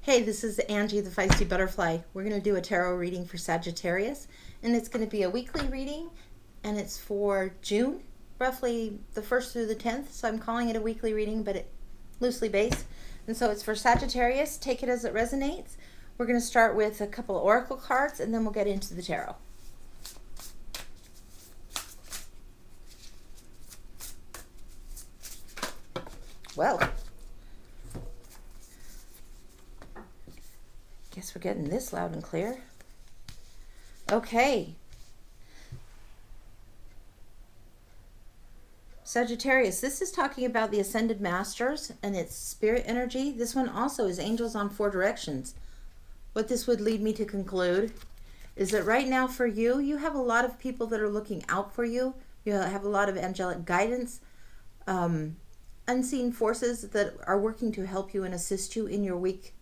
Hey, this is Angie, the Feisty Butterfly. We're going to do a tarot reading for Sagittarius, and it's going to be a weekly reading, and it's for June, roughly the 1st through the 10th, so I'm calling it a weekly reading, but it loosely based. And so it's for Sagittarius. Take it as it resonates. We're going to start with a couple of oracle cards, and then we'll get into the tarot. Well, guess we're getting this loud and clear. Okay. Sagittarius, this is talking about the Ascended Masters and its spirit energy. This one also is angels on 4 directions. What this would lead me to conclude is that right now for you, you have a lot of people that are looking out for you. You have a lot of angelic guidance, unseen forces that are working to help you and assist you in your week.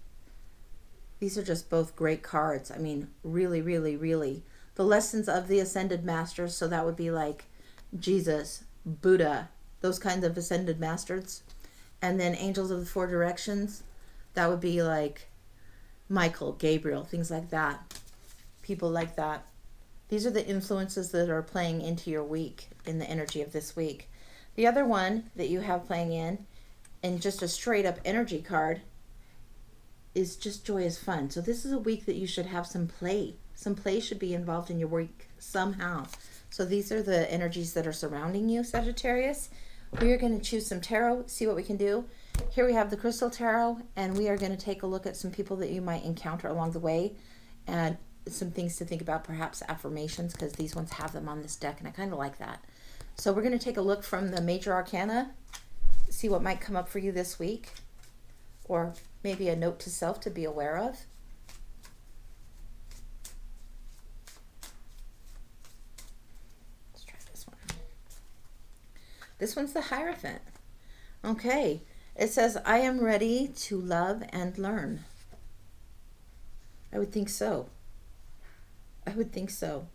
These are just both great cards. I mean, really, really, really. The lessons of the Ascended Masters, so that would be like Jesus, Buddha, those kinds of Ascended Masters. And then Angels of the 4 Directions, that would be like Michael, Gabriel, things like that. People like that. These are the influences that are playing into your week, in the energy of this week. The other one that you have playing in just a straight up energy card, is just joyous fun. So this is a week that you should have some play. Some play should be involved in your week somehow. So these are the energies that are surrounding you, Sagittarius. We are going to choose some tarot, see what we can do. Here we have the Crystal Tarot, and we are going to take a look at some people that you might encounter along the way, and some things to think about, perhaps affirmations, because these ones have them on this deck, and I kind of like that. So we're going to take a look from the Major Arcana, see what might come up for you this week, or maybe a note to self to be aware of. Let's try this one. This one's the Hierophant. Okay, it says, I am ready to love and learn. I would think so. I would think so.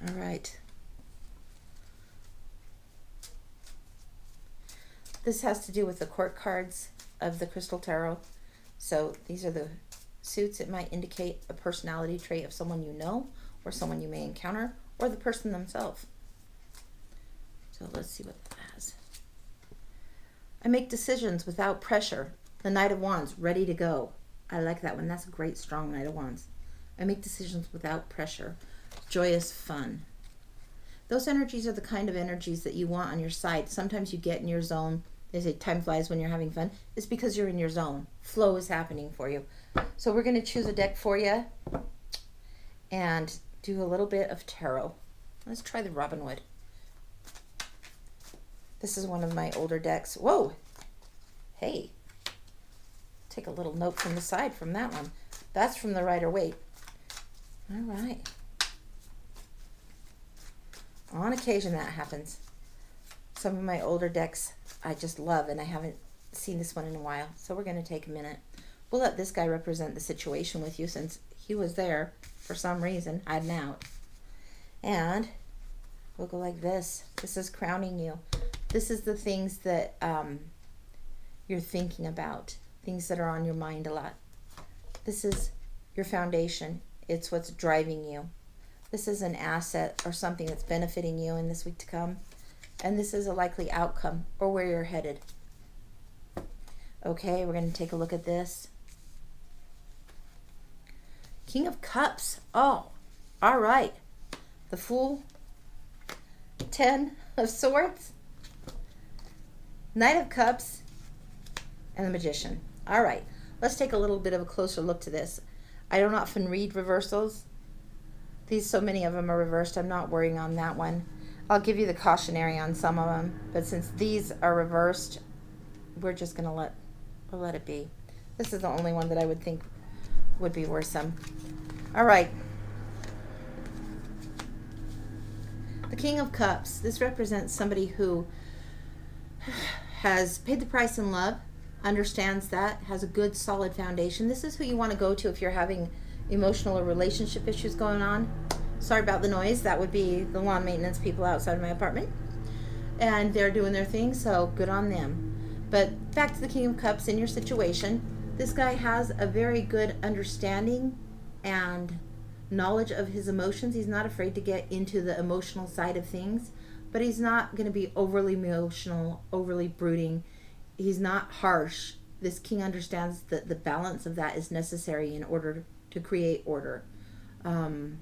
All right. This has to do with the court cards of the Crystal Tarot. So these are the suits. It might indicate a personality trait of someone you know, or someone you may encounter, or the person themselves. So let's see what that has. I make decisions without pressure. The Knight of Wands, ready to go. I like that one. That's a great, strong Knight of Wands. I make decisions without pressure. Joyous fun. Those energies are the kind of energies that you want on your side. Sometimes you get in your zone. They say time flies when you're having fun. It's because you're in your zone. Flow is happening for you. So we're going to choose a deck for you and do a little bit of tarot. Let's try the Robin Hood. This is one of my older decks. Whoa! Hey. Take a little note from the side from that one. That's from the Rider-Waite. All right. On occasion that happens. Some of my older decks I just love, and I haven't seen this one in a while. So we're going to take a minute. We'll let this guy represent the situation with you, since he was there for some reason, hiding out. And we'll go like this. This is crowning you. This is the things that you're thinking about, things that are on your mind a lot. This is your foundation. It's what's driving you. This is an asset or something that's benefiting you in this week to come. And this is a likely outcome, or where you're headed. Okay, we're going to take a look at this. King of Cups. Oh, all right. The Fool. 10 of Swords. Knight of Cups. And the Magician. All right, let's take a little bit of a closer look to this. I don't often read reversals. So many of them are reversed. I'm not worrying on that one. I'll give you the cautionary on some of them, but since these are reversed, we're just going to let it be. This is the only one that I would think would be worrisome. All right. The King of Cups. This represents somebody who has paid the price in love, understands that, has a good solid foundation. This is who you want to go to if you're having emotional or relationship issues going on. Sorry about the noise. That would be the lawn maintenance people outside of my apartment. And they're doing their thing, so good on them. But back to the King of Cups in your situation. This guy has a very good understanding and knowledge of his emotions. He's not afraid to get into the emotional side of things, but he's not going to be overly emotional, overly brooding. He's not harsh. This king understands that the balance of that is necessary in order to create order, in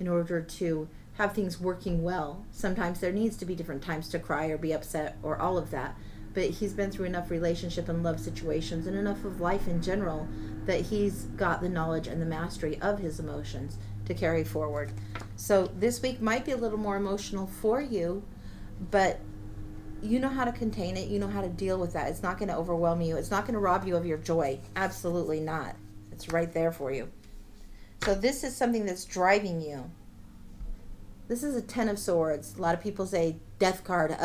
order to have things working well. Sometimes there needs to be different times to cry or be upset or all of that, but he's been through enough relationship and love situations and enough of life in general that he's got the knowledge and the mastery of his emotions to carry forward. So this week might be a little more emotional for you, but you know how to contain it. You know how to deal with that. It's not going to overwhelm you. It's not going to rob you of your joy. Absolutely not. It's right there for you. So this is something that's driving you. This is a 10 of Swords. A lot of people say death card.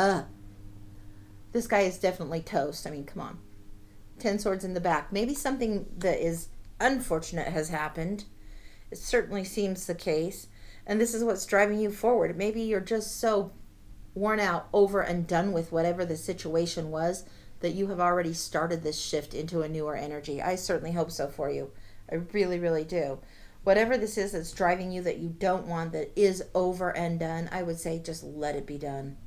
This guy is definitely toast. I mean, come on. 10 swords in the back. Maybe something that is unfortunate has happened. It certainly seems the case. And this is what's driving you forward. Maybe you're just so worn out, over and done with whatever the situation was that you have already started this shift into a newer energy. I certainly hope so for you. I really, really do. Whatever this is that's driving you that you don't want, that is over and done, I would say just let it be done.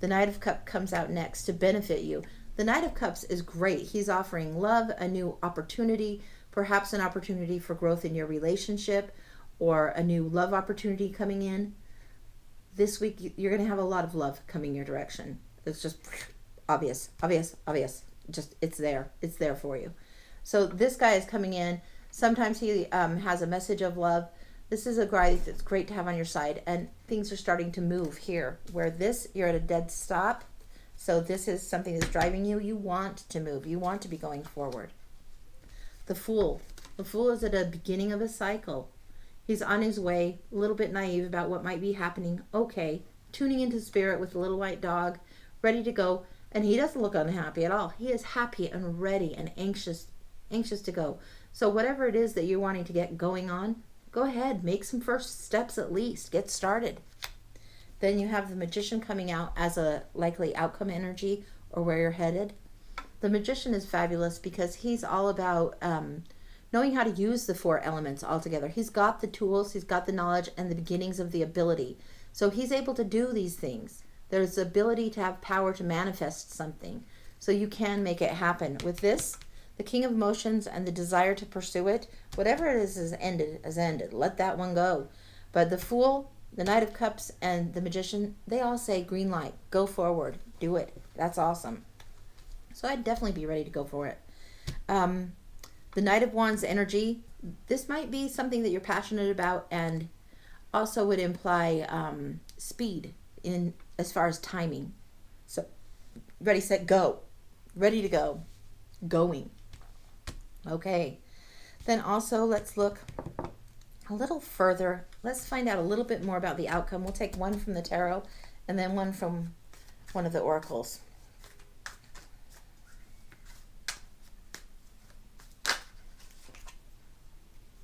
The Knight of Cups comes out next to benefit you. The Knight of Cups is great. He's offering love, a new opportunity, perhaps an opportunity for growth in your relationship or a new love opportunity coming in. This week, you're going to have a lot of love coming your direction. It's just obvious, obvious, obvious. Just, it's there. It's there for you. So this guy is coming in. Sometimes he has a message of love. This is a guy that's great to have on your side. And things are starting to move here. Where this, you're at a dead stop. So this is something that's driving you. You want to move. You want to be going forward. The Fool. The Fool is at a beginning of a cycle. He's on his way, a little bit naive about what might be happening. Okay, tuning into spirit with the little white dog, ready to go. And he doesn't look unhappy at all. He is happy and ready and anxious to go. So whatever it is that you're wanting to get going on, go ahead. Make some first steps at least. Get started. Then you have the Magician coming out as a likely outcome energy or where you're headed. The Magician is fabulous because he's all about knowing how to use the 4 elements all together. He's got the tools, he's got the knowledge and the beginnings of the ability. So he's able to do these things. There's the ability to have power to manifest something. So you can make it happen. With this, the King of Emotions and the desire to pursue it, whatever it is has ended. Let that one go. But the Fool, the Knight of Cups, and the Magician, they all say green light. Go forward. Do it. That's awesome. So I'd definitely be ready to go for it. The Knight of Wands energy, this might be something that you're passionate about and also would imply speed in as far as timing. So ready, set, go. Ready to go. Going. Okay. Then also let's look a little further. Let's find out a little bit more about the outcome. We'll take one from the tarot and then one from one of the oracles.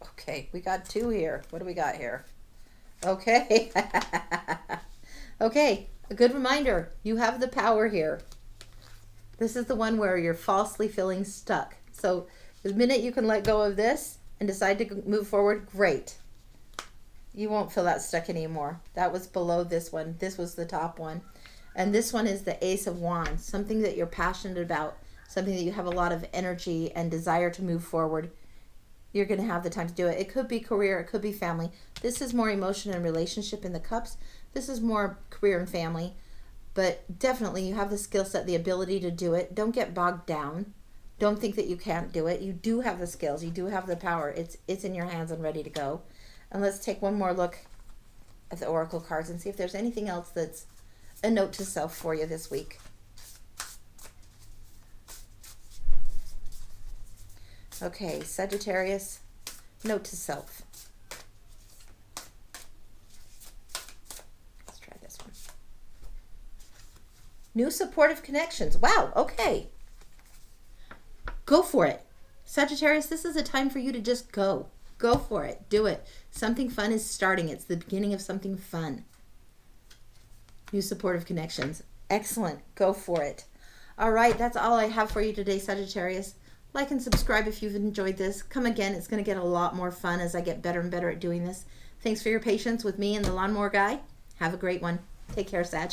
Okay, we got 2 here. What do we got here? Okay. Okay, a good reminder. You have the power here. This is the one where you're falsely feeling stuck. So the minute you can let go of this and decide to move forward, great. You won't feel that stuck anymore. That was below this one. This was the top one. And this one is the Ace of Wands, something that you're passionate about, something that you have a lot of energy and desire to move forward. You're going to have the time to do it. It could be career, it could be family. This is more emotion and relationship in the cups. This is more career and family. But definitely you have the skill set, the ability to do it. Don't get bogged down. Don't think that you can't do it. You do have the skills. You do have the power. It's in your hands and ready to go. And let's take one more look at the oracle cards and see if there's anything else that's a note to self for you this week. Okay, Sagittarius, note to self. Let's try this one. New supportive connections. Wow, okay. Go for it. Sagittarius, this is a time for you to just go. Go for it. Do it. Something fun is starting. It's the beginning of something fun. New supportive connections. Excellent. Go for it. All right, that's all I have for you today, Sagittarius. Like and subscribe if you've enjoyed this. Come again. It's going to get a lot more fun as I get better and better at doing this. Thanks for your patience with me and the Lawnmower Guy. Have a great one. Take care, Sag.